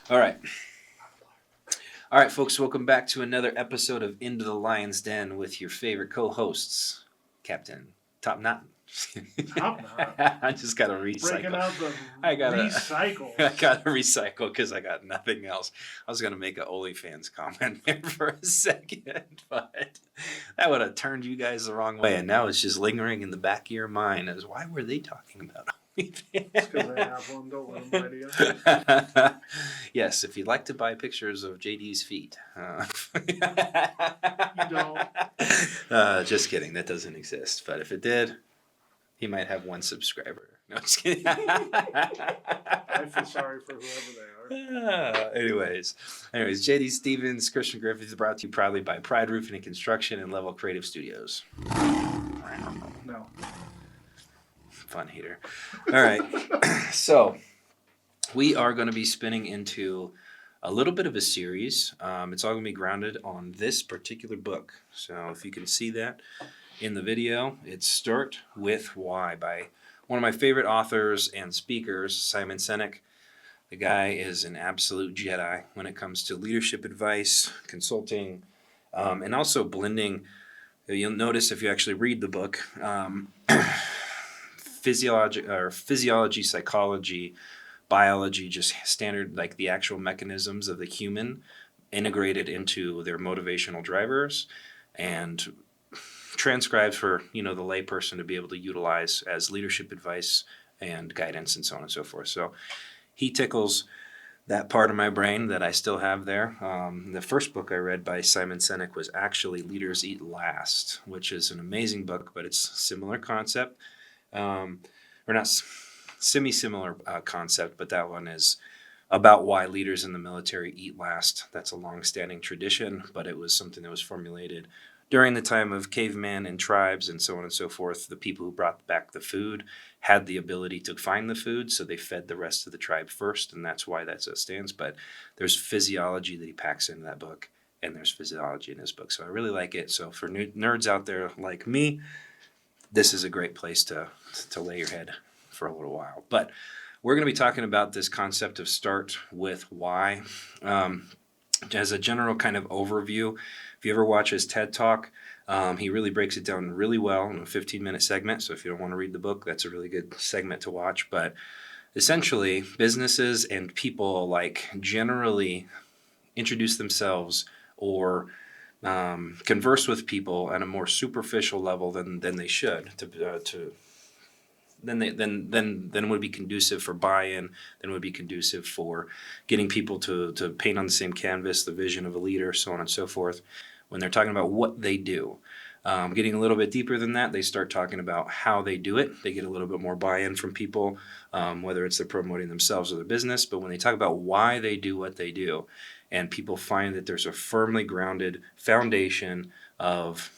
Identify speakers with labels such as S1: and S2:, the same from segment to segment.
S1: All right. All right, folks, welcome back to another episode of Into the Lion's Den with your favorite co-hosts, Captain Top Knot.
S2: Top Knot.
S1: I just got to
S2: Breaking
S1: recycle.
S2: out the
S1: I
S2: recycles.
S1: got to recycle because I got nothing else. I was going to make an OnlyFans comment there for a second, but that would have turned you guys the wrong way. And now it's just lingering in the back of your mind as why were they talking about
S2: It's because I have one. Don't let them lie to you.
S1: Yes, if you'd like to buy pictures of JD's feet.
S2: You don't.
S1: Just kidding. That doesn't exist. But if it did, he might have one subscriber. No, just kidding.
S2: I feel sorry for whoever they are.
S1: Anyways, JD Stevens, Christian Griffith is brought to you proudly by Pride Roofing and Construction and Level Creative Studios.
S2: No.
S1: Fun heater. All right. So we are going to be spinning into a little bit of a series. It's all going to be grounded on this particular book. So if you can see that in the video, it's Start With Why by one of my favorite authors and speakers, Simon Sinek. The guy is an absolute Jedi when it comes to leadership advice, consulting, and also blending. You'll notice if you actually read the book, physiology, psychology, biology, just standard, like the actual mechanisms of the human integrated into their motivational drivers and transcribed for, the layperson to be able to utilize as leadership advice and guidance and so on and so forth. So he tickles that part of my brain that I still have there. The first book I read by Simon Sinek was actually Leaders Eat Last, which is an amazing book, but it's a similar concept. Or not semi-similar concept, but that one is about why leaders in the military eat last. That's a long-standing tradition, but it was something that was formulated during the time of cavemen and tribes and so on and so forth. The people who brought back the food had the ability to find the food, so they fed the rest of the tribe first, and that's why that stands. But there's physiology that he packs into that book, and there's physiology in this book. So I really like it. So for nerds out there like me, this is a great place to lay your head for a little while. But we're going to be talking about this concept of start with why. As a general kind of overview, if you ever watch his TED Talk, he really breaks it down really well in a 15-minute segment. So if you don't want to read the book, that's a really good segment to watch. But essentially, businesses and people generally introduce themselves or converse with people at a more superficial level than they should then would be conducive for buy-in, then would be conducive for getting people to paint on the same canvas the vision of a leader, so on and so forth. When they're talking about what they do, getting a little bit deeper than that, they start talking about how they do it. They get a little bit more buy-in from people, whether it's they're promoting themselves or their business. But when they talk about why they do what they do, and people find that there's a firmly grounded foundation of,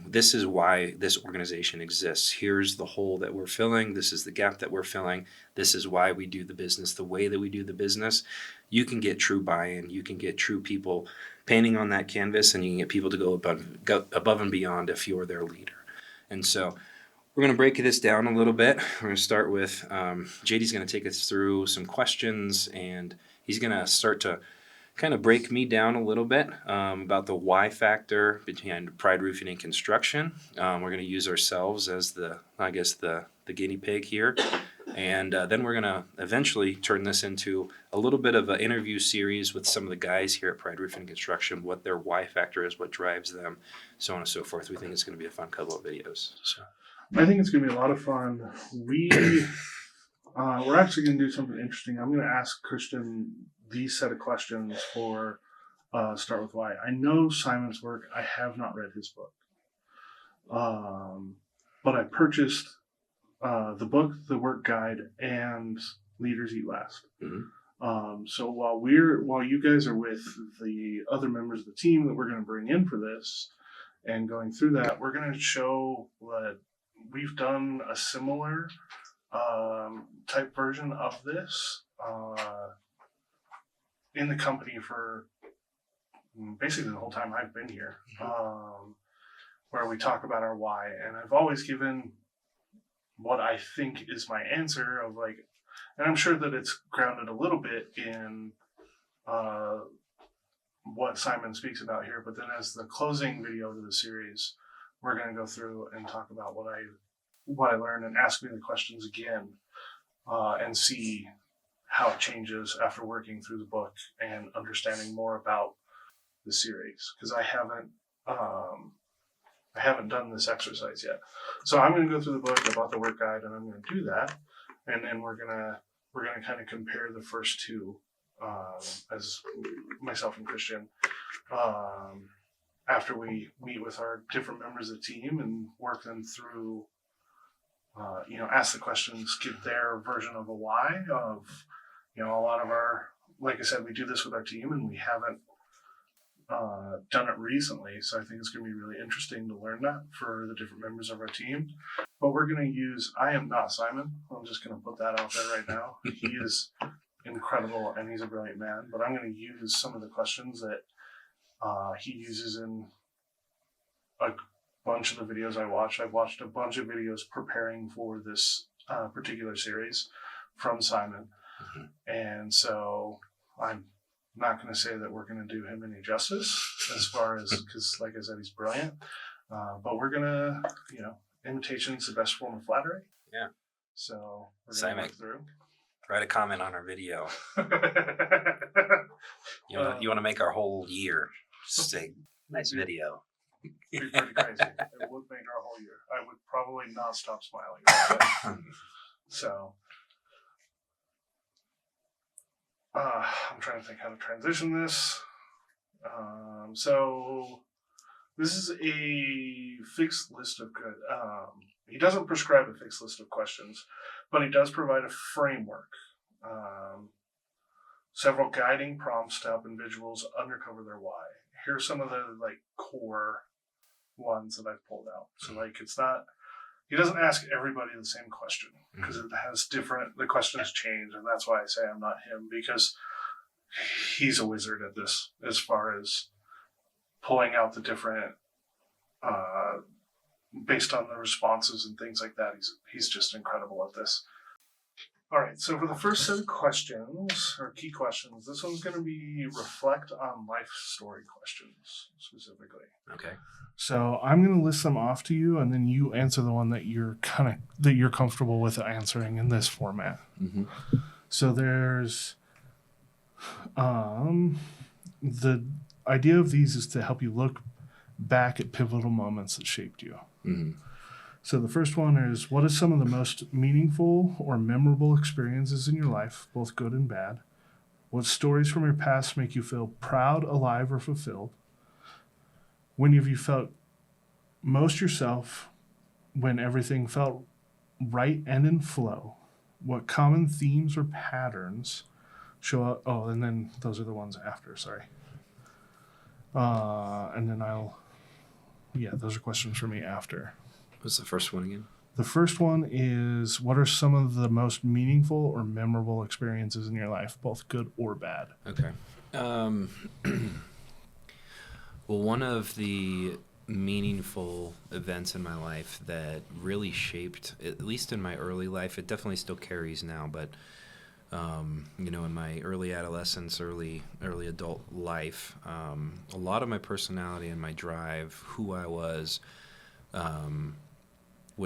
S1: this is why this organization exists. Here's the hole that we're filling. This is the gap that we're filling. This is why we do the business the way that we do the business. You can get true buy-in. You can get true people painting on that canvas, and you can get people to go above and beyond if you're their leader. And so we're going to break this down a little bit. We're going to start with JD's going to take us through some questions, and he's going to start to kind of break me down a little bit about the why factor behind Pride Roofing and Construction. We're going to use ourselves as the guinea pig here. And then we're going to eventually turn this into a little bit of an interview series with some of the guys here at Pride Roofing and Construction, what their why factor is, what drives them, so on and so forth. We think it's going to be a fun couple of videos. So
S2: I think it's going to be a lot of fun. We're actually going to do something interesting. I'm going to ask Christian these set of questions for Start With Why. I know Simon's work. I have not read his book. But I purchased the book, the work guide, and Leaders Eat Last.
S1: Mm-hmm.
S2: So while you guys are with the other members of the team that we're going to bring in for this and going through that, we're going to show that we've done a similar type version of this in the company for basically the whole time I've been here, where we talk about our why. And I've always given what I think is my answer of and I'm sure that it's grounded a little bit in what Simon speaks about here. But then as the closing video to the series, we're going to go through and talk about what I learned and ask me the questions again, and see how it changes after working through the book and understanding more about the series, because I haven't done this exercise yet. So I'm going to go through the book. I bought the work guide, and I'm going to do that, and then we're gonna kind of compare the first two, as myself and Christian, after we meet with our different members of the team and work them through. Ask the questions, give their version of a why of, a lot of like I said, we do this with our team, and we haven't done it recently. So I think it's going to be really interesting to learn that for the different members of our team. But we're going to use, I am not Simon. I'm just going to put that out there right now. He is incredible and he's a brilliant man, but I'm going to use some of the questions that he uses in a bunch of the videos I watch. I've watched a bunch of videos preparing for this particular series from Simon. Mm-hmm. And so I'm not going to say that we're going to do him any justice as far as, because like I said, he's brilliant. But we're going to, imitation is the best form of flattery.
S1: Yeah.
S2: So we're going
S1: Simon,
S2: to work through.
S1: Write a comment on our video. You want to make our whole year say nice video.
S2: It'd be pretty crazy. It would make our whole year. I would probably not stop smiling. So I'm trying to think how to transition this. So this is a fixed list of good. He doesn't prescribe a fixed list of questions, but he does provide a framework. Several guiding prompts to help individuals uncover their why. Here's some of the core ones that I've pulled out. So he doesn't ask everybody the same question, because it has the questions change, and that's why I say I'm not him, because he's a wizard at this as far as pulling out the different, based on the responses and things like that. He's just incredible at this. All right, so for the first set of questions, or key questions, this one's going to be reflect on life story questions specifically.
S1: Okay.
S2: So I'm going to list them off to you, and then you answer the one that you're comfortable with answering in this format. Mm-hmm. So there's the idea of these is to help you look back at pivotal moments that shaped you. Mm-hmm. So the first one is, what are some of the most meaningful or memorable experiences in your life, both good and bad? What stories from your past make you feel proud, alive, or fulfilled? When have you felt most yourself, when everything felt right and in flow? What common themes or patterns show up? Oh, and then those are the ones after, sorry. And then those are questions for me after.
S1: What's the first one again?
S2: The first one is, what are some of the most meaningful or memorable experiences in your life, both good or bad?
S1: Okay. Well, one of the meaningful events in my life that really shaped, at least in my early life, it definitely still carries now, but in my early adolescence, early adult life, a lot of my personality and my drive, who I was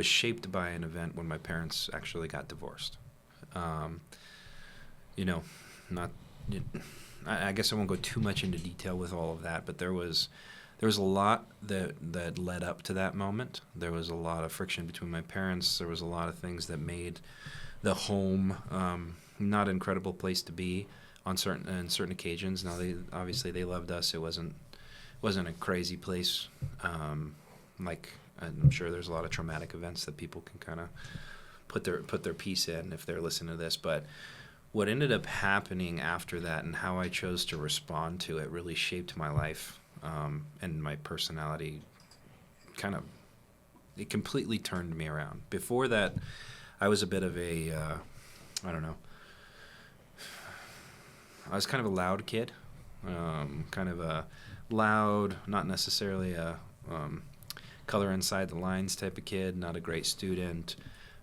S1: shaped by an event when my parents actually got divorced. I guess I won't go too much into detail with all of that, but there was a lot that led up to that moment. There was a lot of friction between my parents. There was a lot of things that made the home not an incredible place to be on certain occasions. Now they loved us. It wasn't a crazy place. I'm sure there's a lot of traumatic events that people can kind of put their piece in if they're listening to this. But what ended up happening after that and how I chose to respond to it really shaped my life and my personality. It completely turned me around. Before that, I was a bit of a, I was kind of a loud kid, kind of a loud, not necessarily a color inside the lines type of kid, not a great student,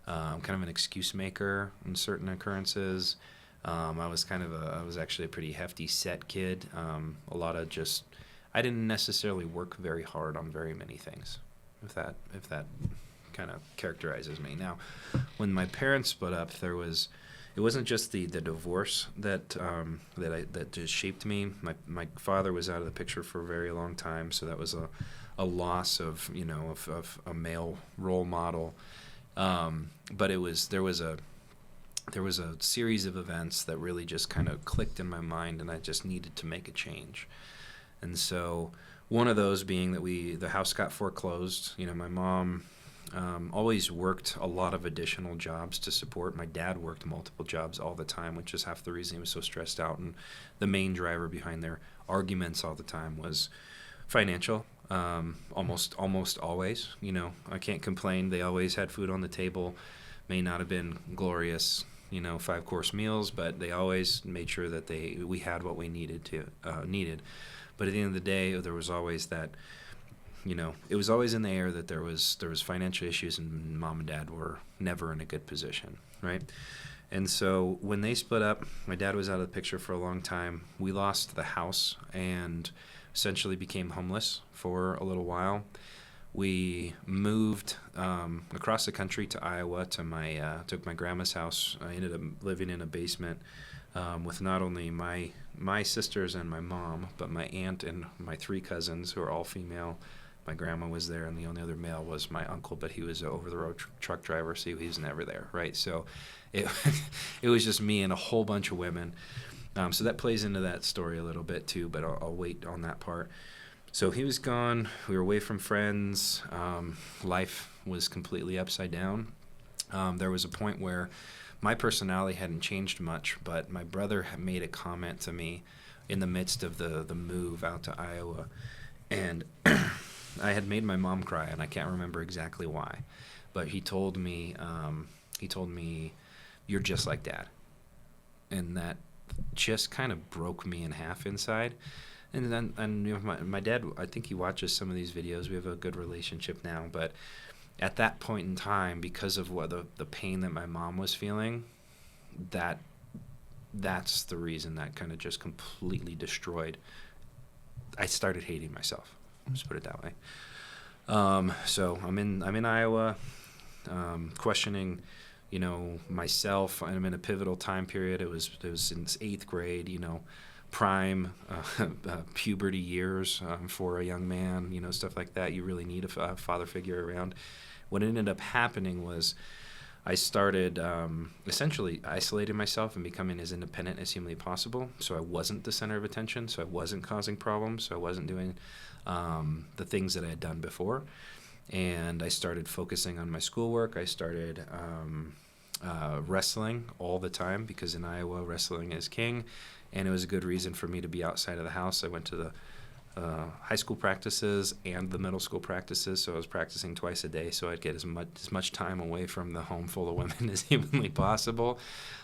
S1: kind of an excuse maker in certain occurrences. I was actually a pretty hefty set kid. A lot of just, I didn't necessarily work very hard on very many things, if that kind of characterizes me. Now, when my parents split up, it wasn't just the divorce that just shaped me. My father was out of the picture for a very long time, so that was a loss of a male role model. But there was a series of events that really just kind of clicked in my mind, and I just needed to make a change. And so one of those being that the house got foreclosed. My mom always worked a lot of additional jobs to support. My dad worked multiple jobs all the time, which is half the reason he was so stressed out. And the main driver behind their arguments all the time was financial. Almost always. I can't complain. They always had food on the table. May not have been glorious, 5-course meals, but they always made sure that we had what we needed. But at the end of the day, there was always that, it was always in the air that there was financial issues, and mom and dad were never in a good position, right? And so when they split up, my dad was out of the picture for a long time. We lost the house and essentially became homeless for a little while. We moved across the country to Iowa to my grandma's house. I ended up living in a basement with not only my sisters and my mom, but my aunt and my 3 cousins who are all female. My grandma was there, and the only other male was my uncle, but he was an over-the-road truck driver, so he was never there, right? So it was just me and a whole bunch of women. So that plays into that story a little bit too, but I'll wait on that part. So he was gone. We were away from friends. Life was completely upside down. There was a point where my personality hadn't changed much, but my brother had made a comment to me in the midst of the move out to Iowa. And I had made my mom cry, and I can't remember exactly why. But he told me, "You're just like Dad." And that just kind of broke me in half inside. And then my dad, I think he watches some of these videos. We have a good relationship now, but at that point in time, because of what the pain that my mom was feeling, that's the reason that kind of just completely destroyed. I started hating myself. Let's put it that way. So I'm in Iowa, questioning, myself. I'm in a pivotal time period. It was in 8th grade, prime puberty years for a young man, stuff like that. You really need a father figure around. What ended up happening was I started essentially isolating myself and becoming as independent as humanly possible. So I wasn't the center of attention. So I wasn't causing problems. So I wasn't doing the things that I had done before. And I started focusing on my schoolwork. I started wrestling all the time, because in Iowa, wrestling is king. And it was a good reason for me to be outside of the house. I went to the high school practices and the middle school practices, so I was practicing twice a day, so I'd get as much time away from the home full of women as humanly possible.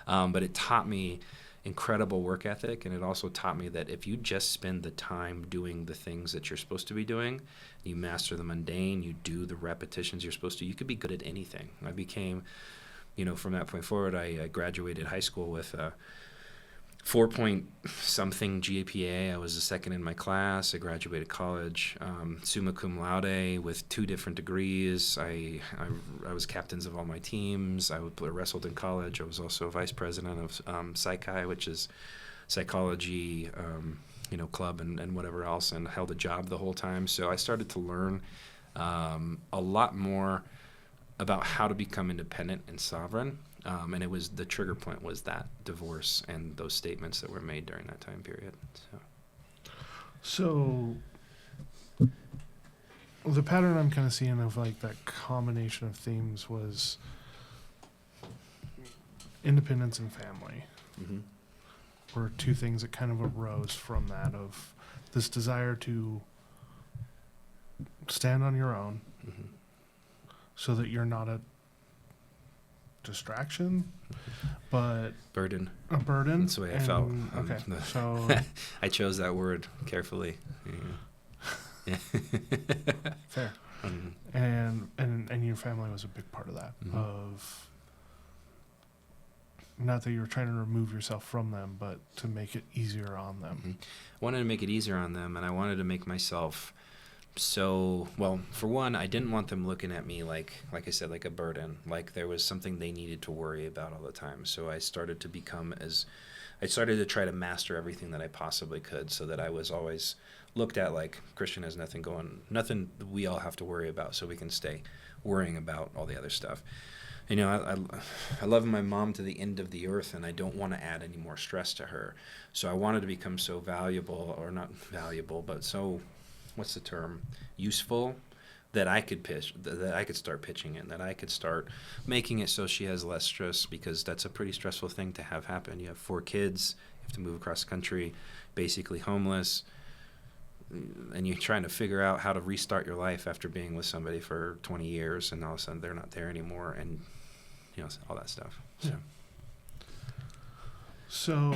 S1: But it taught me incredible work ethic, and it also taught me that if you just spend the time doing the things that you're supposed to be doing, you master the mundane, you do the repetitions you're supposed to, you could be good at anything. I became, from that point forward, I graduated high school with 4-point-something GPA. I was the second in my class. I graduated college summa cum laude with 2 different degrees. I was captains of all my teams. I wrestled in college. I was also vice president of Psychi, which is psychology, club and whatever else, and held a job the whole time. So I started to learn a lot more about how to become independent and sovereign. And it was the trigger point was that divorce and those statements that were made during that time period.
S2: So the pattern I'm kind of seeing of like that combination of themes was independence and family.
S1: Mm-hmm.
S2: Were 2 things that kind of arose from that, of this desire to stand on your own,
S1: Mm-hmm.
S2: so that you're not a distraction, but
S1: Burden.
S2: a burden.
S1: That's the way I felt.
S2: Okay, so
S1: I chose that word carefully. Yeah.
S2: fair.
S1: Mm-hmm.
S2: And your family was a big part of that.
S1: Mm-hmm.
S2: Of not that you were trying to remove yourself from them, but to make it easier on them.
S1: Mm-hmm. I wanted to make it easier on them, and I wanted to make myself so, well, for one, I didn't want them looking at me like I said, like a burden, like there was something they needed to worry about all the time. So I started to try to master everything that I possibly could, so that I was always looked at like Christian has nothing we all have to worry about, so we can stay worrying about all the other stuff. You know, I love my mom to the end of the earth, and I don't want to add any more stress to her. So I wanted to become so valuable, or not valuable, but so, what's the term, useful, that I could start pitching it, that I could start making it so she has less stress, because that's a pretty stressful thing to have happen. You have 4 kids, you have to move across the country, basically homeless, and you're trying to figure out how to restart your life after being with somebody for 20 years, and all of a sudden they're not there anymore, and you know, all that stuff. So,
S2: So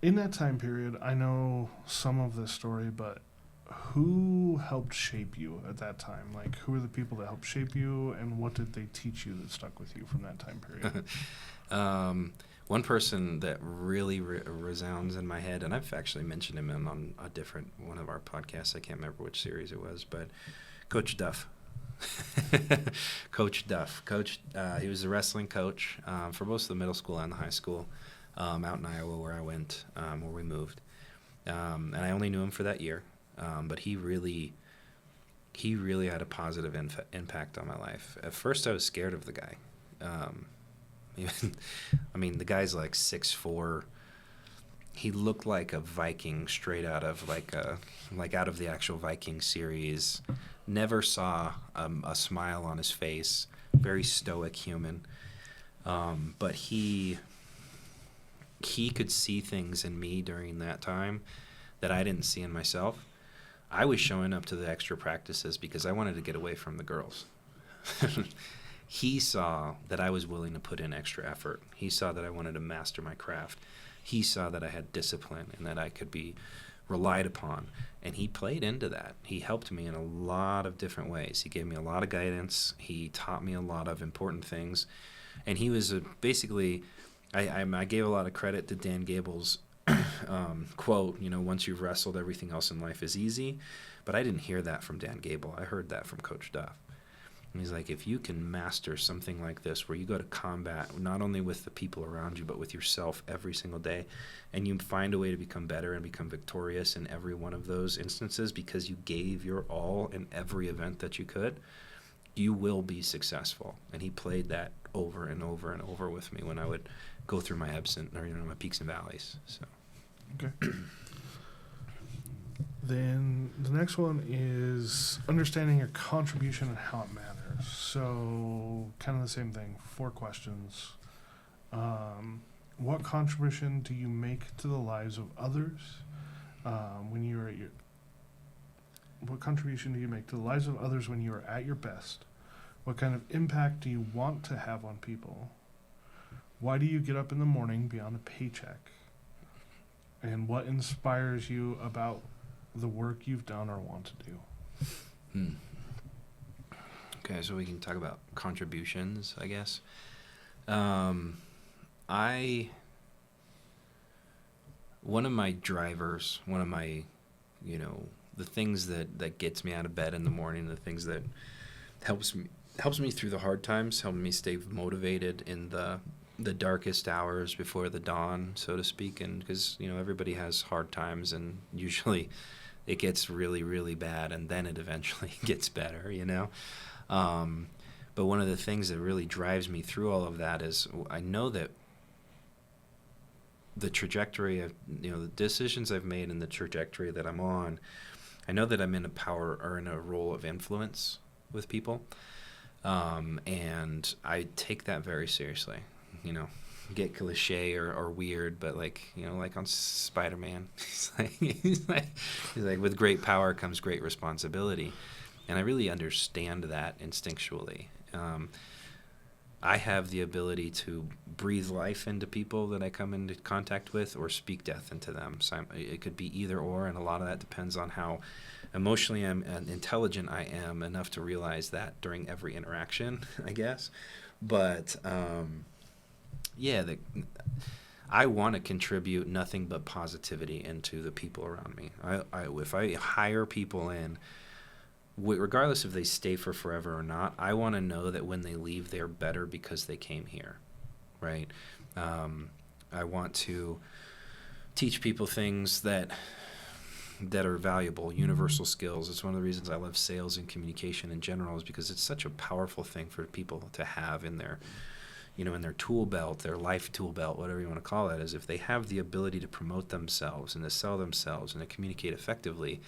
S2: in that time period, I know some of this story, but who helped shape you at that time? Like, who are the people that helped shape you, and what did they teach you that stuck with you from that time period?
S1: One person that really resounds in my head, and I've actually mentioned him on a different one of our podcasts. I can't remember which series it was, but Coach Duff. Coach Duff. He was a wrestling coach for both the middle school and the high school out in Iowa, where I went, where we moved. And I only knew him for that year, but he really had a positive impact on my life. At first, I was scared of the guy. I mean, the guy's like 6'4". He looked like a Viking straight out of out of the actual Viking series. Never saw a smile on his face. Very stoic human. But he could see things in me during that time that I didn't see in myself. I was showing up to the extra practices because I wanted to get away from the girls. He saw that I was willing to put in extra effort. He saw that I wanted to master my craft. He saw that I had discipline and that I could be relied upon. And he played into that. He helped me in a lot of different ways. He gave me a lot of guidance. He taught me a lot of important things. And he was basically, I gave a lot of credit to Dan Gable's quote, you know, once you've wrestled, everything else in life is easy. But I didn't hear that from Dan Gable. I heard that from Coach Duff. And he's like, if you can master something like this, where you go to combat not only with the people around you, but with yourself every single day, and you find a way to become better and become victorious in every one of those instances because you gave your all in every event that you could, you will be successful. And he played that over and over and over with me when I would go through my my peaks and valleys. So.
S2: Okay. Then the next one is understanding your contribution and how it matters. So kind of the same thing. 4 questions. What contribution do you make to the lives of others when you are at your? What contribution do you make to the lives of others when you are at your best? What kind of impact do you want to have on people? Why do you get up in the morning beyond a paycheck? And what inspires you about the work you've done or want to do?
S1: Okay, so we can talk about contributions, I guess. One of my drivers, the things that gets me out of bed in the morning, the things that helps me through the hard times, help me stay motivated in the darkest hours before the dawn, so to speak, and because everybody has hard times, and usually it gets really, really bad, and then it eventually gets better, But one of the things that really drives me through all of that is I know that the trajectory of, the decisions I've made and the trajectory that I'm on, I know that I'm in a power or in a role of influence with people. And I take that very seriously, get cliche or weird, but like on Spider-Man, he's like with great power comes great responsibility. And I really understand that instinctually. I have the ability to breathe life into people that I come into contact with, or speak death into them. So it could be either or, and a lot of that depends on how emotionally and intelligent I am enough to realize that during every interaction, I guess. But yeah, I want to contribute nothing but positivity into the people around me. If I hire people in, regardless if they stay for forever or not, I want to know that when they leave, they're better because they came here, right? I want to teach people things that are valuable, universal skills. It's one of the reasons I love sales and communication in general, is because it's such a powerful thing for people to have in their, in their tool belt, their life tool belt, whatever you want to call it. Is if they have the ability to promote themselves and to sell themselves and to communicate effectively,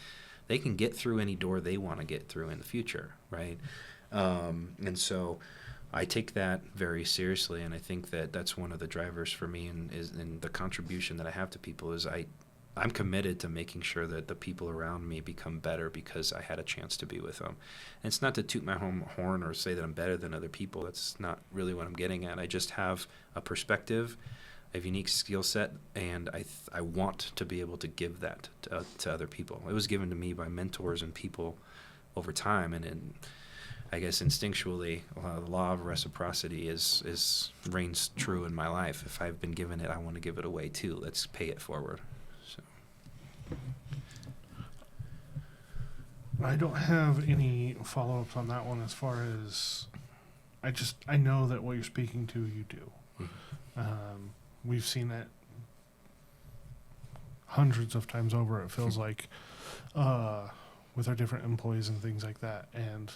S1: they can get through any door they want to get through in the future, right? And so I take that very seriously, and I think that that's one of the drivers for me, and the contribution that I have to people is I'm committed to making sure that the people around me become better because I had a chance to be with them. And it's not to toot my home horn or say that I'm better than other people. That's not really what I'm getting at. I just have a perspective, a unique skill set, and I want to be able to give that to other people. It was given to me by mentors and people over time, and I guess instinctually, the law of reciprocity reigns true in my life. If I've been given it, I want to give it away too. Let's pay it forward. So.
S2: I don't have any follow-ups on that one as far as I know that what you're speaking to, you do.
S1: Mm-hmm.
S2: We've seen it hundreds of times over, it feels like, with our different employees and things like that. And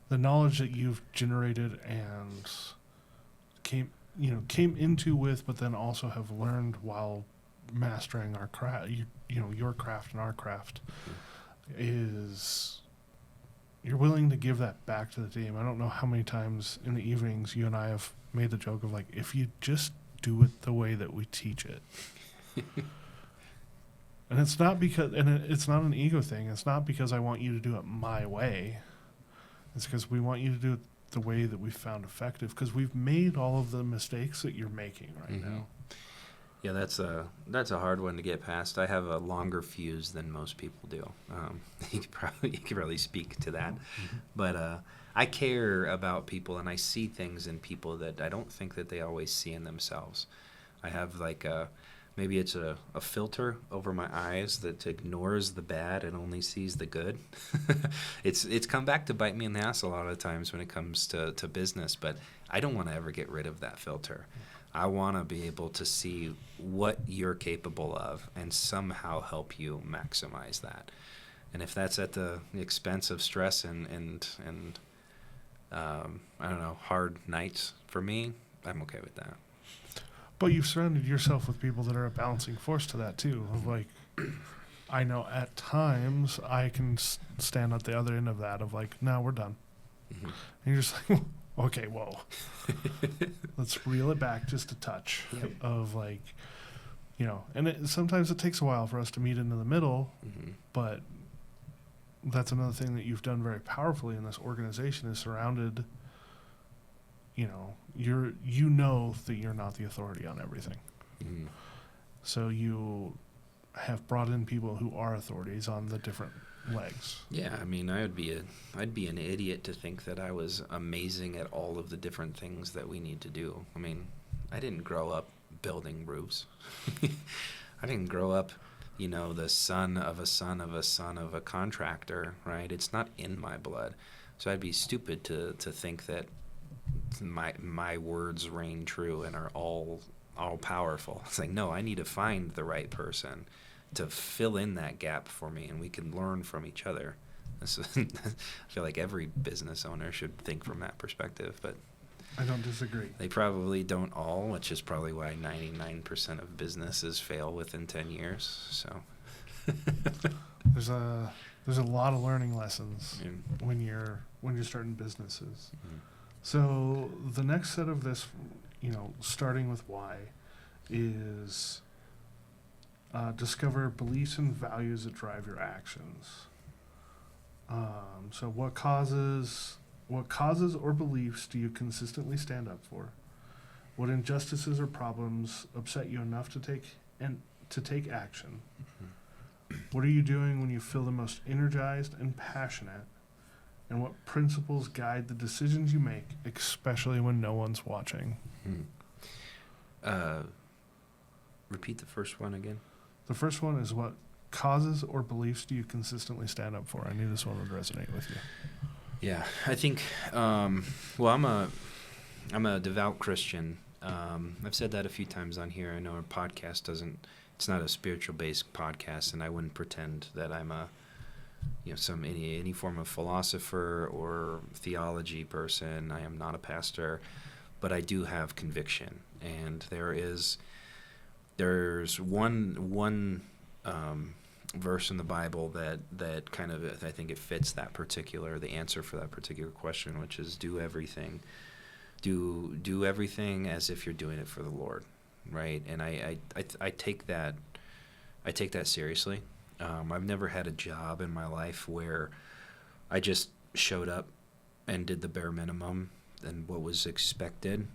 S2: the knowledge that you've generated and came into with, but then also have learned while mastering our craft, your craft and our craft, is you're willing to give that back to the team. I don't know how many times in the evenings you and I have made the joke of like, if you just do it the way that we teach it. And it's not it's not an ego thing. It's not because I want you to do it my way. It's because we want you to do it the way that we found effective, because we've made all of the mistakes that you're making right now.
S1: Yeah, that's a hard one to get past. I have a longer fuse than most people do. You could probably speak to that, but I care about people, and I see things in people that I don't think that they always see in themselves. I have maybe it's a filter over my eyes that ignores the bad and only sees the good. It's come back to bite me in the ass a lot of times when it comes to business, but I don't want to ever get rid of that filter. I want to be able to see what you're capable of and somehow help you maximize that. And if that's at the expense of stress and I don't know, hard nights for me, I'm okay with that.
S2: But you've surrounded yourself with people that are a balancing force to that too. Of like, I know at times I can stand at the other end of that of like, no, we're done. Mm-hmm. And you're just like, okay, whoa. Let's reel it back just a touch.
S1: Yep.
S2: Of like, and sometimes it takes a while for us to meet into the middle, but that's another thing that you've done very powerfully in this organization is surrounded, you know that you're not the authority on everything. So you have brought in people who are authorities on the different legs.
S1: Yeah, I mean, I'd be an idiot to think that I was amazing at all of the different things that we need to do. I mean, I didn't grow up building roofs. I didn't grow up, the son of a son of a son of a contractor, right? It's not in my blood. So I'd be stupid to think that my words reign true and are all powerful. It's like, no, I need to find the right person to fill in that gap for me, and we can learn from each other. I feel like every business owner should think from that perspective, but
S2: I don't disagree.
S1: They probably don't all, which is probably why 99% of businesses fail within 10 years. So
S2: there's a lot of learning lessons when you're starting businesses. So the next set of this, starting with why, is discover beliefs and values that drive your actions. So what causes or beliefs do you consistently stand up for? What injustices or problems upset you enough to take action? What are you doing when you feel the most energized and passionate? And what principles guide the decisions you make, especially when no one's watching?
S1: Repeat the first one again.
S2: The first one is, what causes or beliefs do you consistently stand up for? I knew this one would resonate with you.
S1: Yeah, I think. Well, I'm a devout Christian. I've said that a few times on here. I know our podcast doesn't. It's not a spiritual based podcast, and I wouldn't pretend that I'm a, any form of philosopher or theology person. I am not a pastor, but I do have conviction, and there's one verse in the Bible that kind of, I think it fits the answer for that particular question, which is do everything as if you're doing it for the Lord, right? And I take that seriously. I've never had a job in my life where I just showed up and did the bare minimum and what was expected.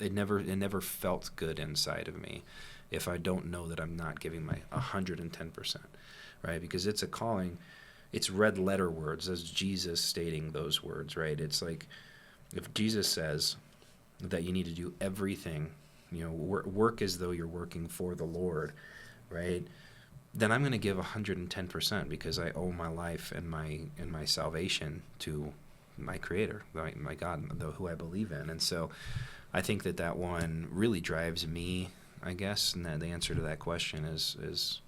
S1: It never felt good inside of me if I don't know that I'm not giving my 110%, right? Because it's a calling. It's red letter words, as Jesus stating those words, right? It's like if Jesus says that you need to do everything, work as though you're working for the Lord, right? Then I'm going to give 110% because I owe my life and my salvation to my Creator, my God, who I believe in. And so I think that one really drives me, I guess, and the answer to that question is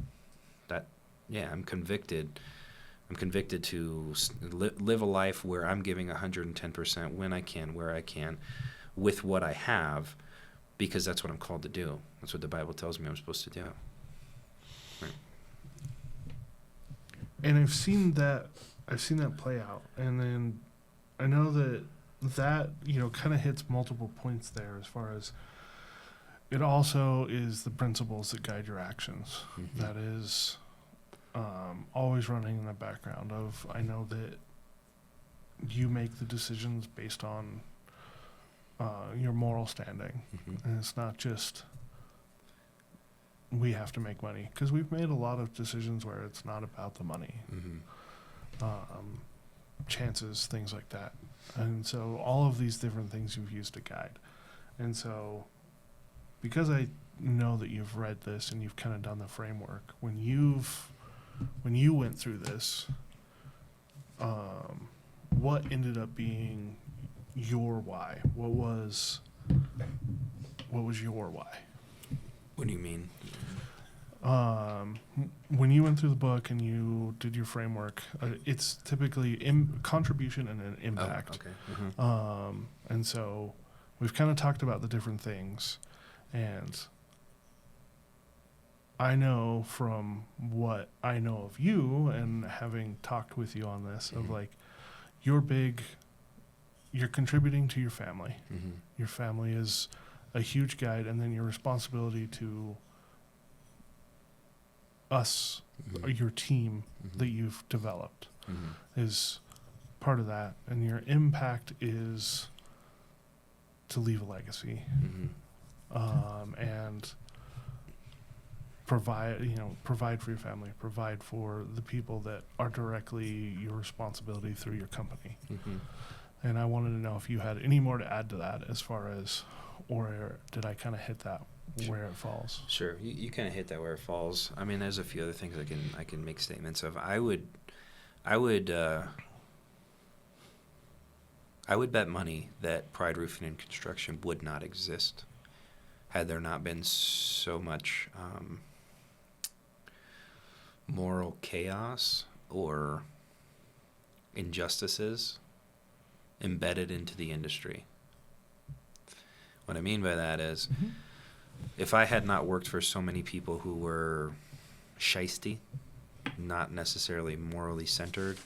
S1: that, yeah, I'm convicted. I'm convicted to live a life where I'm giving 110% when I can, where I can, with what I have, because that's what I'm called to do. That's what the Bible tells me I'm supposed to do. Right.
S2: And I've seen that play out, and then I know that kind of hits multiple points there, as far as it also is the principles that guide your actions.
S1: Mm-hmm.
S2: That is always running in the background of, I know that you make the decisions based on your moral standing.
S1: Mm-hmm.
S2: And it's not just we have to make money, because we've made a lot of decisions where it's not about the money.
S1: Mm-hmm.
S2: Chances, things like that. And so all of these different things you've used to guide. And so because I know that you've read this and you've kind of done the framework, when you went through this, what ended up being your why? What was your why?
S1: What do you mean?
S2: When you went through the book and you did your framework, it's typically contribution and an impact.
S1: Oh, okay. Mm-hmm.
S2: And so we've kind of talked about the different things, and I know from what I know of you and having talked with you on this,
S1: Mm-hmm.
S2: of like, you're contributing to your family.
S1: Mm-hmm.
S2: Your family is a huge guide, and then your responsibility to us,
S1: Mm-hmm.
S2: or your team
S1: Mm-hmm.
S2: that you've developed,
S1: Mm-hmm.
S2: is part of that, and your impact is to leave a legacy,
S1: Mm-hmm.
S2: and provide for your family, provide for the people that are directly your responsibility through your company.
S1: Mm-hmm.
S2: And I wanted to know if you had any more to add to that, as far as, or did I kind of hit that where it falls?
S1: Sure, you kind of hit that where it falls. I mean, there's a few other things I can make statements of. I would bet money that Pride Roofing and Construction would not exist had there not been so much moral chaos or injustices embedded into the industry. What I mean by that is, if I had not worked for so many people who were shisty, not necessarily morally centered,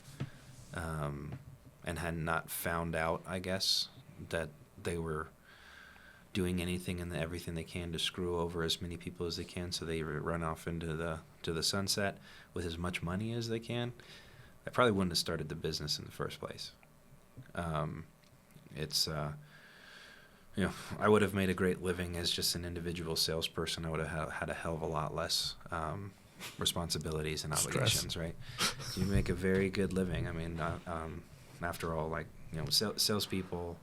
S1: and had not found out, I guess, that they were doing anything and everything they can to screw over as many people as they can, so they run off into the sunset with as much money as they can, I probably wouldn't have started the business in the first place. I would have made a great living as just an individual salesperson. I would have had a hell of a lot less responsibilities and
S3: Stress.
S1: obligations, right? You make a very good living. I mean, after all, like, you know, salespeople,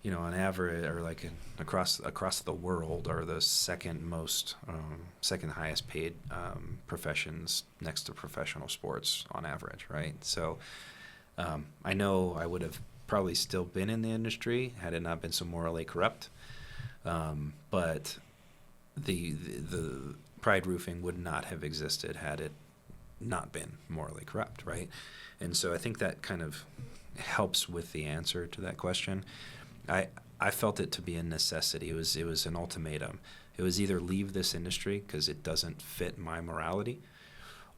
S1: you know, on average, or like across the world, are the second highest paid professions next to professional sports on average, right? So I know I would have probably still been in the industry had it not been so morally corrupt, but the Pride Roofing would not have existed had it not been morally corrupt, right? And so I think that kind of helps with the answer to that question. I felt it to be a necessity. It was an ultimatum. It was either leave this industry because it doesn't fit my morality,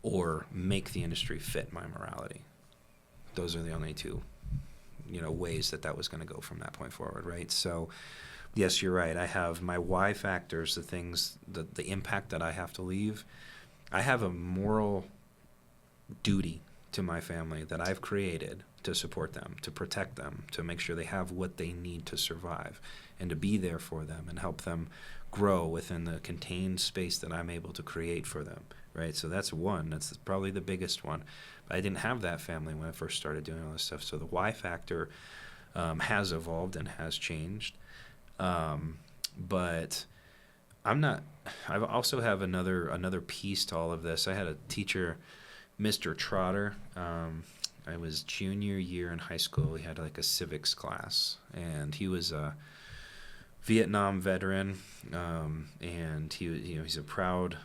S1: or make the industry fit my morality. Those are the only two, you know, ways that was going to go from that point forward, right? So, yes, you're right. I have my why factors, the things, the impact that I have to leave. I have a moral duty to my family that I've created to support them, to protect them, to make sure they have what they need to survive, and to be there for them and help them grow within the contained space that I'm able to create for them, right? So that's one. That's probably the biggest one. But I didn't have that family when I first started doing all this stuff. So the why factor has evolved and has changed. But I also have another piece to all of this. I had a teacher, Mr. Trotter. I was junior year in high school. He had like a civics class, and he was a Vietnam veteran, and he's a proud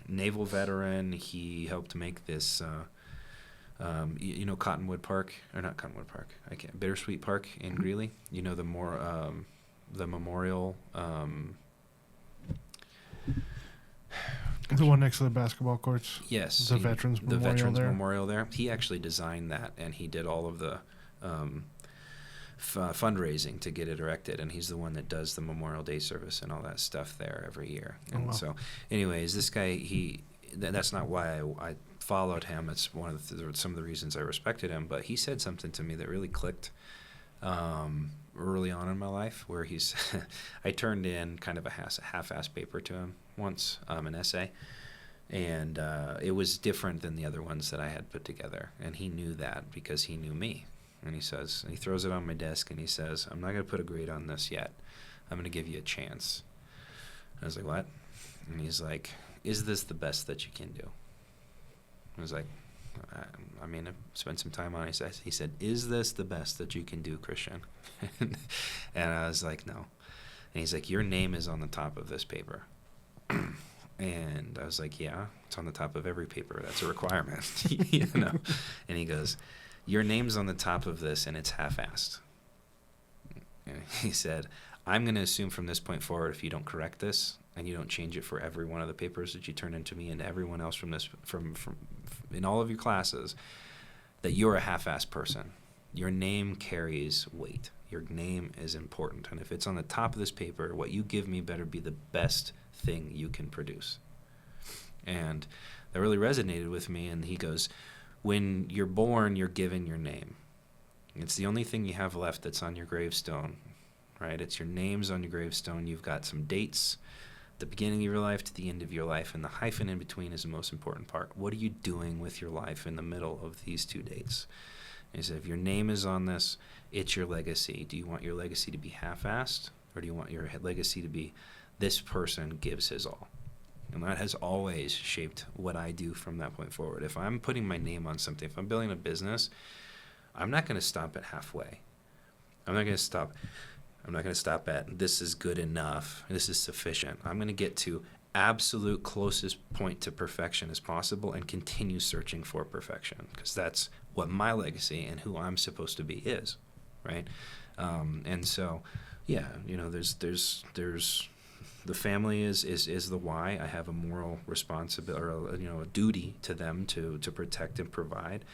S1: naval veteran. He helped make this, Cottonwood Park, or not Cottonwood Park, Bittersweet Park in Greeley. You know, the memorial.
S3: The one next to the basketball courts.
S1: Yes,
S3: the Veterans
S1: Memorial there. He actually designed that, and he did all of the fundraising to get it erected, and he's the one that does the Memorial Day service and all that stuff there every year. And so, anyways, this guy, that's not why I followed him. It's one of some of the reasons I respected him. But he said something to me that really clicked early on in my life, where I turned in kind of a half-ass paper to him once, an essay, and it was different than the other ones that I had put together, and he knew that because he knew me. And he throws it on my desk, and he says, "I'm not going to put a grade on this yet. I'm going to give you a chance." I was like, "What?" And he's like, "Is this the best that you can do?" I was like, I mean, I spent some time on it. He said, "Is this the best that you can do, Christian?" And I was like, "No." And he's like, "Your name is on the top of this paper." And I was like, "Yeah, it's on the top of every paper. That's a requirement." you know. And he goes, "Your name's on the top of this, and it's half-assed." And he said, "I'm going to assume from this point forward, if you don't correct this and you don't change it for every one of the papers that you turn into me and everyone else from in all of your classes, that you're a half-assed person. Your name carries weight. Your name is important. And if it's on the top of this paper, what you give me better be the best thing you can produce." And that really resonated with me. And he goes, "When you're born, you're given your name. It's the only thing you have left that's on your gravestone, right? It's your name's on your gravestone. You've got some dates, the beginning of your life to the end of your life, and the hyphen in between is the most important part. What are you doing with your life in the middle of these two dates?" And he said, "If your name is on this, it's your legacy. Do you want your legacy to be half-assed, or do you want your legacy to be, this person gives his all?" And that has always shaped what I do from that point forward. If I'm putting my name on something, if I'm building a business, I'm not going to stop at halfway. I'm not going to stop at, this is good enough, this is sufficient. I'm going to get to absolute closest point to perfection as possible and continue searching for perfection, because that's what my legacy and who I'm supposed to be is, right? And so, yeah, there's the family is the why. I have a moral responsibility, or a duty to them to protect and provide.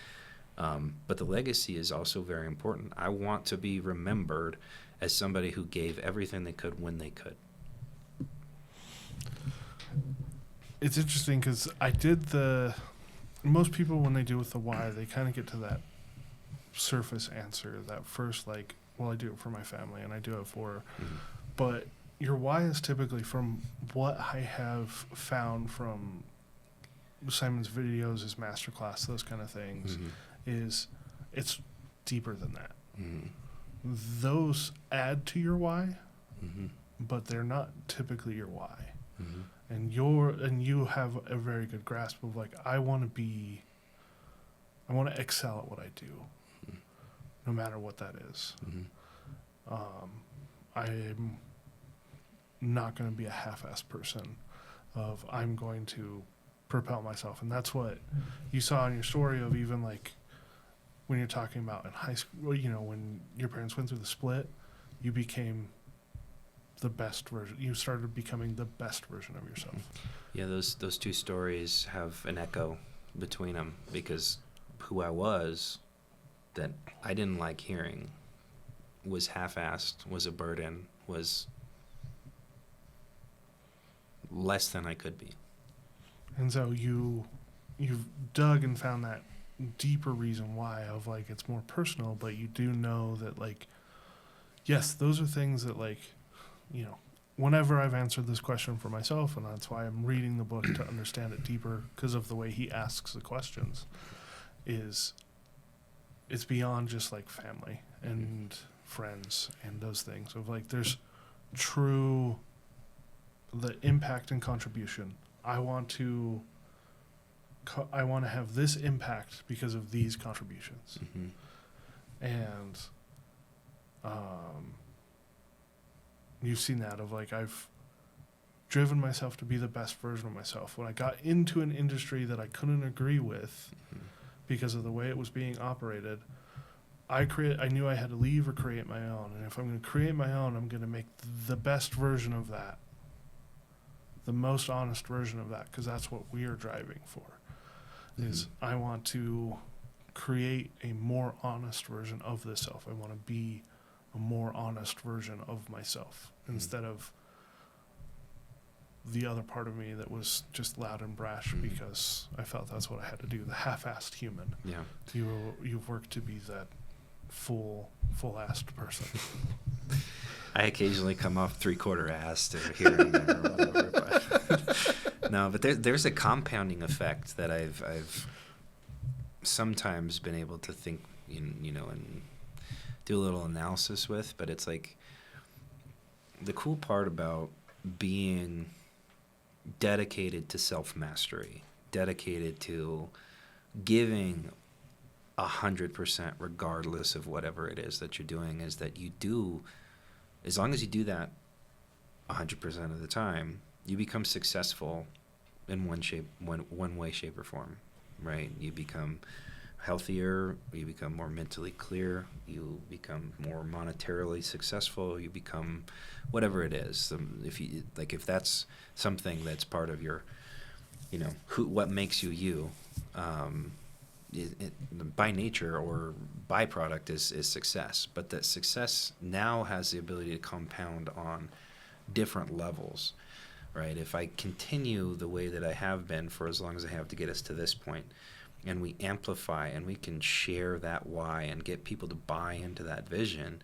S1: But the legacy is also very important. I want to be remembered as somebody who gave everything they could when they could.
S3: It's interesting because most people, when they deal with the why, they kind of get to that surface answer, that first, like, well, I do it for my family and I do it for, but your why is typically, from what I have found from Simon's videos, his masterclass, those kind of things, is it's deeper than that. Those add to your why, but they're not typically your why. And you have a very good grasp of like, I want to excel at what I do, no matter what that is. I'm not going to be a half-assed person of I'm going to propel myself. And that's what you saw in your story of even like when you're talking about in high school, you know, when your parents went through the split, you became the best version. You started becoming the best version of yourself.
S1: Yeah, those two stories have an echo between them, because who I was that I didn't like hearing was half-assed, was a burden, was less than I could be.
S3: And so you've dug and found that deeper reason why of like it's more personal, but you do know that like, yes, those are things that like, you know, whenever I've answered this question for myself, and that's why I'm reading the book to understand it deeper because of the way he asks the questions, is it's beyond just like family and friends and those things of like there's true the impact and contribution. I want to have this impact because of these contributions. And you've seen that of like I've driven myself to be the best version of myself. When I got into an industry that I couldn't agree with because of the way it was being operated, I knew I had to leave or create my own. And if I'm going to create my own, I'm going to make the best version of that, the most honest version of that, because that's what we are driving for. Is I want to create a more honest version of this self. I want to be a more honest version of myself instead of the other part of me that was just loud and brash because I felt that's what I had to do, the half-assed human.
S1: Yeah.
S3: You've worked to be that full-assed person.
S1: I occasionally come off three-quarter-assed or here and there or whatever. But no, but there's a compounding effect that I've sometimes been able to think, you know, and do a little analysis with. But it's like the cool part about being dedicated to self-mastery, dedicated to giving 100% regardless of whatever it is that you're doing, is that you do, as long as you do that 100% of the time, you become successful in one way, shape, or form, right? You become healthier, you become more mentally clear, you become more monetarily successful, you become whatever it is. If that's something that's part of your, you know, what makes you you, by nature or byproduct is success. But that success now has the ability to compound on different levels, right? If I continue the way that I have been for as long as I have to get us to this point, and we amplify and we can share that why and get people to buy into that vision,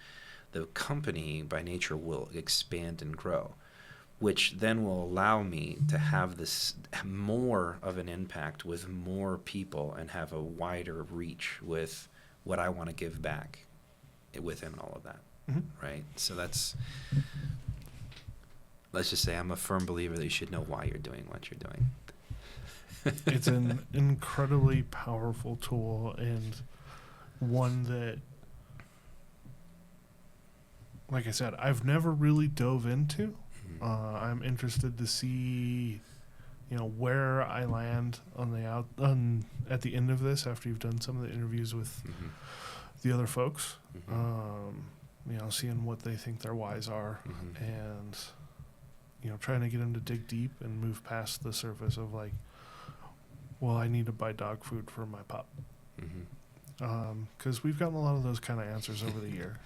S1: the company by nature will expand and grow, which then will allow me to have this more of an impact with more people and have a wider reach with what I want to give back within all of that, right? So let's just say I'm a firm believer that you should know why you're doing what you're doing.
S3: It's an incredibly powerful tool, and one that, like I said, I've never really dove into. I'm interested to see, you know, where I land at the end of this after you've done some of the interviews with the other folks. You know, seeing what they think their whys are, and you know, trying to get them to dig deep and move past the surface of like, well, I need to buy dog food for my pup. Because we've gotten a lot of those kind of answers over the year.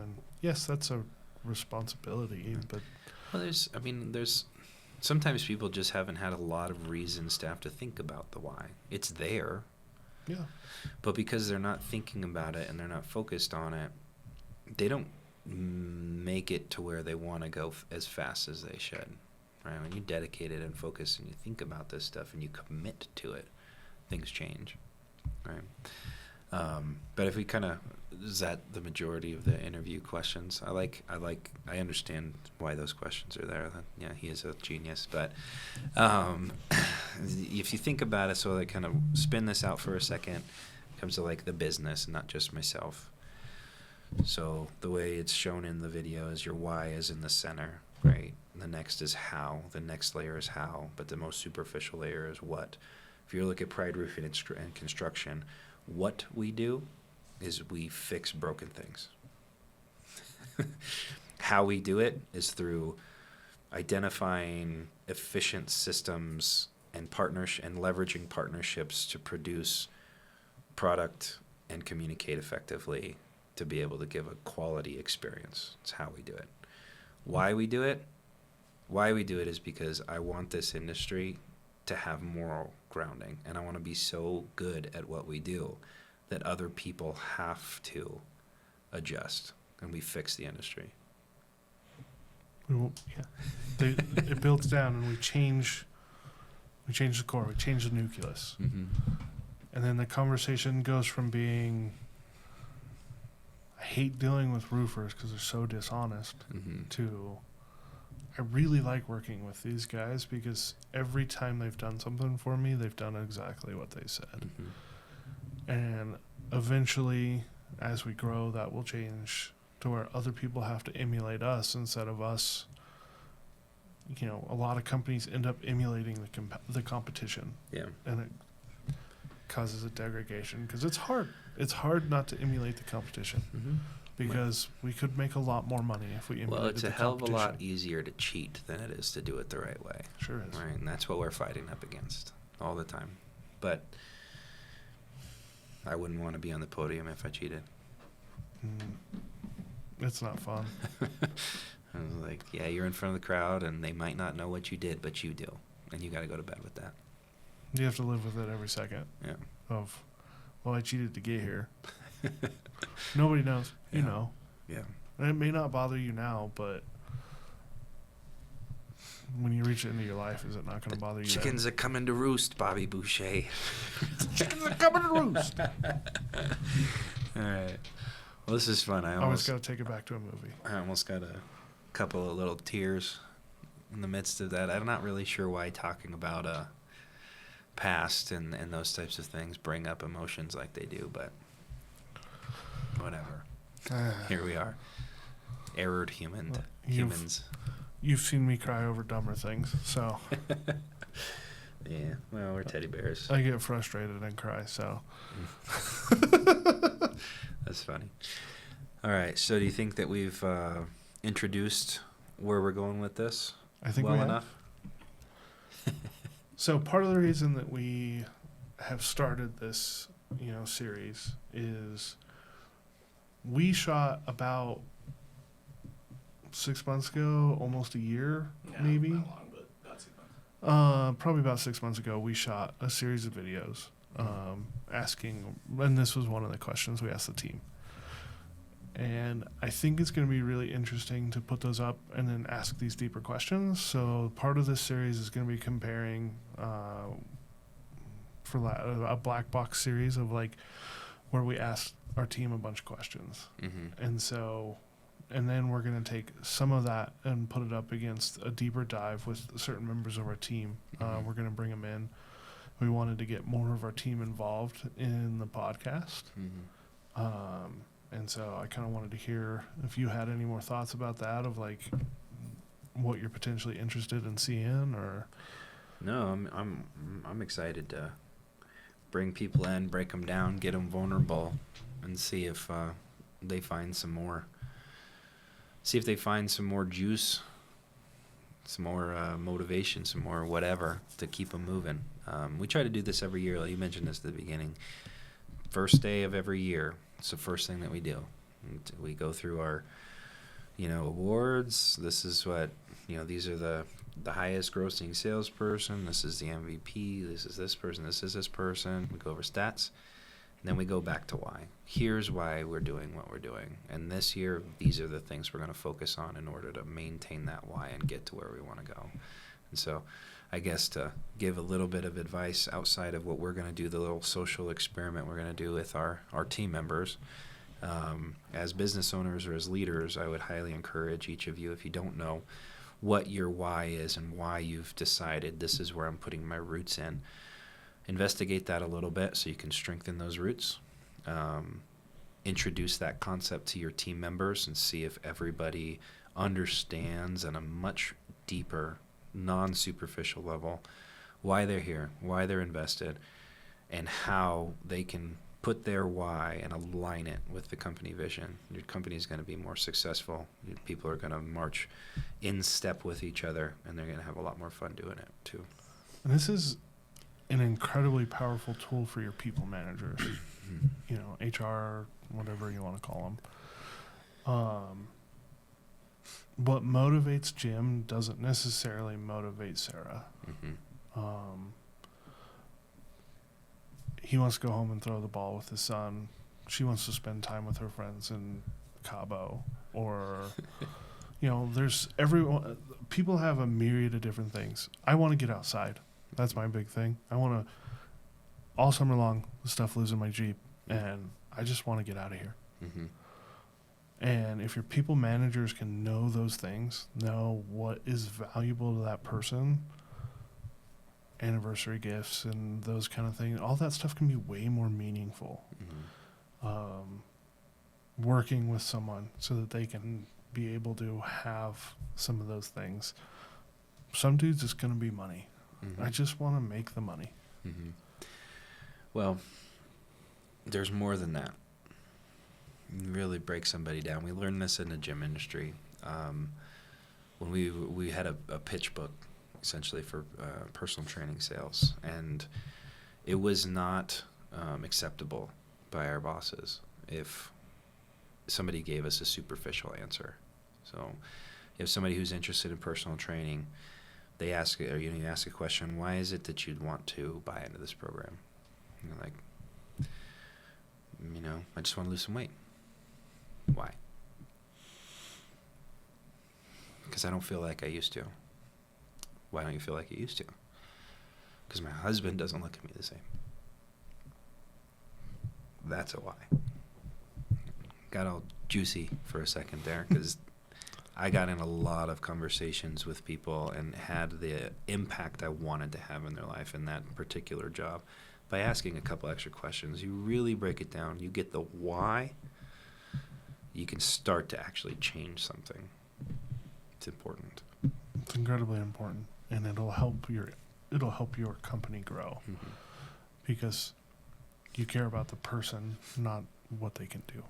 S3: And yes, that's a responsibility, but
S1: well, there's sometimes people just haven't had a lot of reasons to have to think about the why. It's there.
S3: Yeah.
S1: But because they're not thinking about it and they're not focused on it, they don't make it to where they want to go as fast as they should, right? When you dedicate it and focus and you think about this stuff and you commit to it, things change, right? But if we kind of, is that the majority of the interview questions? I understand why those questions are there. Yeah, he is a genius. But if you think about it, so I kind of spin this out for a second, it comes to like the business, not just myself. So the way it's shown in the video is your why is in the center, right? The next is how. The next layer is how, but the most superficial layer is what. If you look at Pride Roofing and Construction, what we do is we fix broken things. How we do it is through identifying efficient systems and leveraging partnerships to produce product and communicate effectively to be able to give a quality experience. It's how we do it. Why we do it? Why we do it is because I want this industry to have moral grounding, and I want to be so good at what we do that other people have to adjust, and we fix the industry.
S3: It builds down, and we change the core, we change the nucleus.
S1: Mm-hmm.
S3: And then the conversation goes from being, I hate dealing with roofers because they're so dishonest,
S1: Mm-hmm.
S3: to, I really like working with these guys because every time they've done something for me, they've done exactly what they said.
S1: Mm-hmm.
S3: And eventually, as we grow, that will change to where other people have to emulate us instead of us. You know, a lot of companies end up emulating the competition,
S1: Yeah.
S3: and it causes a degradation because it's hard. It's hard not to emulate the competition
S1: Mm-hmm.
S3: because we could make a lot more money if we emulated
S1: Well, it's a
S3: the
S1: hell of a lot
S3: competition.
S1: easier to cheat than it is to do it the right way.
S3: Sure is.
S1: Right, and that's what we're fighting up against all the time. But I wouldn't want to be on the podium if I cheated.
S3: It's not fun.
S1: I was like, yeah, you're in front of the crowd, and they might not know what you did, but you do, and you got to go to bed with that.
S3: You have to live with it every second.
S1: Yeah.
S3: Of, well, I cheated to get here. Nobody knows. You
S1: Yeah.
S3: know.
S1: Yeah.
S3: And it may not bother you now, but when you reach the end of your life, is it not going to bother you?
S1: Chickens are coming to roost, Bobby Boucher.
S3: Chickens are coming to roost.
S1: All right. Well, this is fun. I
S3: Always
S1: almost
S3: got to take it back to a movie.
S1: got a couple of little tears in the midst of that. I'm not really sure why talking about past and those types of things bring up emotions like they do, but whatever. Here we are. Errored humans.
S3: You've seen me cry over dumber things, so
S1: Yeah, well, we're teddy bears.
S3: I get frustrated and cry, so.
S1: That's funny. All right, so do you think that we've introduced where we're going with this
S3: I think
S1: well
S3: we have.
S1: enough?
S3: So part of the reason that we have started this, series is we shot about 6 months ago, almost a year, maybe.
S2: Not long, but about 6 months.
S3: Probably about 6 months ago, we shot a series of videos asking, and this was one of the questions we asked the team. And I think it's going to be really interesting to put those up and then ask these deeper questions. So part of this series is going to be comparing a black box series of where we asked our team a bunch of questions.
S1: Mm-hmm.
S3: And then we're going to take some of that and put it up against a deeper dive with certain members of our team.
S1: Mhm.
S3: We're going to bring them in. We wanted to get more of our team involved in the podcast.
S1: Mm-hmm.
S3: And so I kind of wanted to hear if you had any more thoughts about that, of what you're potentially interested in seeing, or.
S1: No, I'm excited to bring people in, break them down, get them vulnerable, and see if they find some more. See if they find some more juice, some more motivation, some more whatever to keep them moving. We try to do this every year. Like you mentioned this at the beginning. First day of every year, it's the first thing that we do. We go through our, awards. This is what, these are the highest grossing salesperson. This is the MVP. This is this person. This is this person. We go over stats. And then we go back to why. Here's why we're doing what we're doing. And this year, these are the things we're going to focus on in order to maintain that why and get to where we want to go. And so I guess to give a little bit of advice outside of what we're going to do, the little social experiment we're going to do with our team members, as business owners or as leaders, I would highly encourage each of you, if you don't know what your why is and why you've decided this is where I'm putting my roots in, investigate that a little bit so you can strengthen those roots. Introduce that concept to your team members and see if everybody understands on a much deeper, non-superficial level why they're here, why they're invested, and how they can put their why and align it with the company vision. Your company is going to be more successful. People are going to march in step with each other, and they're going to have a lot more fun doing it too.
S3: And this is an incredibly powerful tool for your people managers, HR, whatever you want to call them. What motivates Jim doesn't necessarily motivate Sarah. He wants to go home and throw the ball with his son. She wants to spend time with her friends in Cabo, or there's everyone. People have a myriad of different things. I want to get outside. That's my big thing. I want to, all summer long, the stuff lives in my Jeep, and I just want to get out of here. And if your people managers can know those things, know what is valuable to that person, anniversary gifts and those kind of things, all that stuff can be way more meaningful. Working with someone so that they can be able to have some of those things. Some dudes, it's going to be money. I just want to make the money.
S1: Well, there's more than that. You really break somebody down. We learned this in the gym industry. When we had a pitch book, essentially, for personal training sales, and it was not acceptable by our bosses if somebody gave us a superficial answer. So you have somebody who's interested in personal training, they ask, or you ask a question, why is it that you'd want to buy into this program? And you're like, I just want to lose some weight. Why? Because I don't feel like I used to. Why don't you feel like you used to? Because my husband doesn't look at me the same. That's a why. Got all juicy for a second there, because I got in a lot of conversations with people and had the impact I wanted to have in their life in that particular job by asking a couple extra questions. You really break it down. You get the why. You can start to actually change something. It's important.
S3: It's incredibly important, and it'll help your company grow, because you care about the person, not what they can do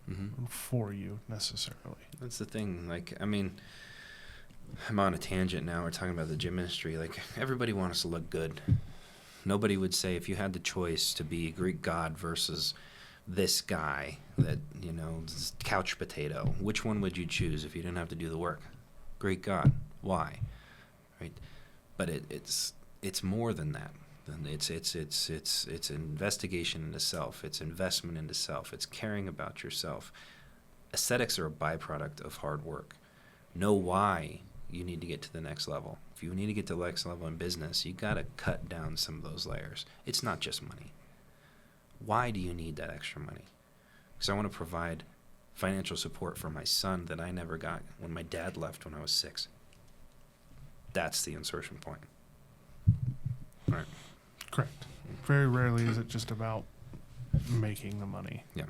S3: for you necessarily.
S1: That's the thing. I'm on a tangent now. We're talking about the gym industry. Everybody wants us to look good. Nobody would say, if you had the choice to be a Greek god versus this guy that, this couch potato, which one would you choose if you didn't have to do the work? Greek god. Why? Right? But it's more than that. It's investigation into self. It's investment into self. It's caring about yourself. Aesthetics are a byproduct of hard work. Know why you need to get to the next level. If you need to get to the next level in business, you got to cut down some of those layers. It's not just money. Why do you need that extra money? Because I want to provide financial support for my son that I never got when my dad left when I was 6. That's the insertion point. Right.
S3: Correct. Very rarely is it just about making the money.
S1: Yeah.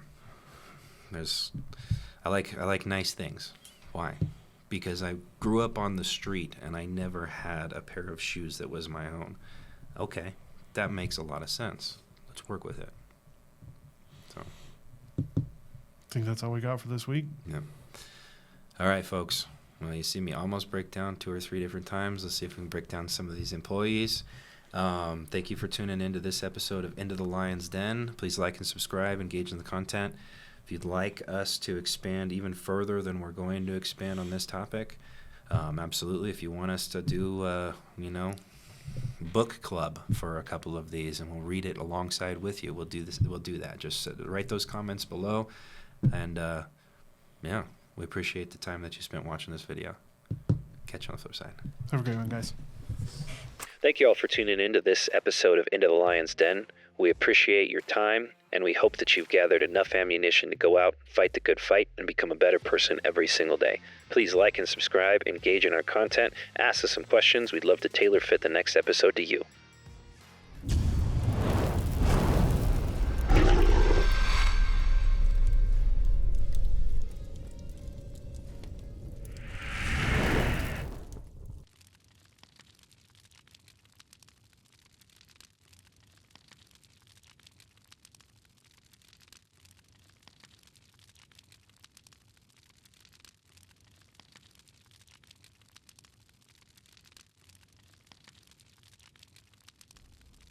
S1: I like nice things. Why? Because I grew up on the street and I never had a pair of shoes that was my own. Okay, that makes a lot of sense. Let's work with it. So,
S3: I think that's all we got for this week.
S1: yeah. All right, folks. Well, you see me almost break down 2 or 3 different times. Let's see if we can break down some of these employees. Thank you for tuning into this episode of Into the Lion's Den. Please like and subscribe, engage in the content. If you'd like us to expand even further than we're going to expand on this topic, absolutely. If you want us to do, book club for a couple of these, and we'll read it alongside with you, we'll do this. We'll do that. Just write those comments below, and we appreciate the time that you spent watching this video. Catch you on the flip side.
S3: Have a great one, guys.
S1: Thank you all for tuning in to this episode of Into the Lion's Den. We appreciate your time, and we hope that you've gathered enough ammunition to go out, fight the good fight, and become a better person every single day. Please like and subscribe, engage in our content, ask us some questions. We'd love to tailor fit the next episode to you.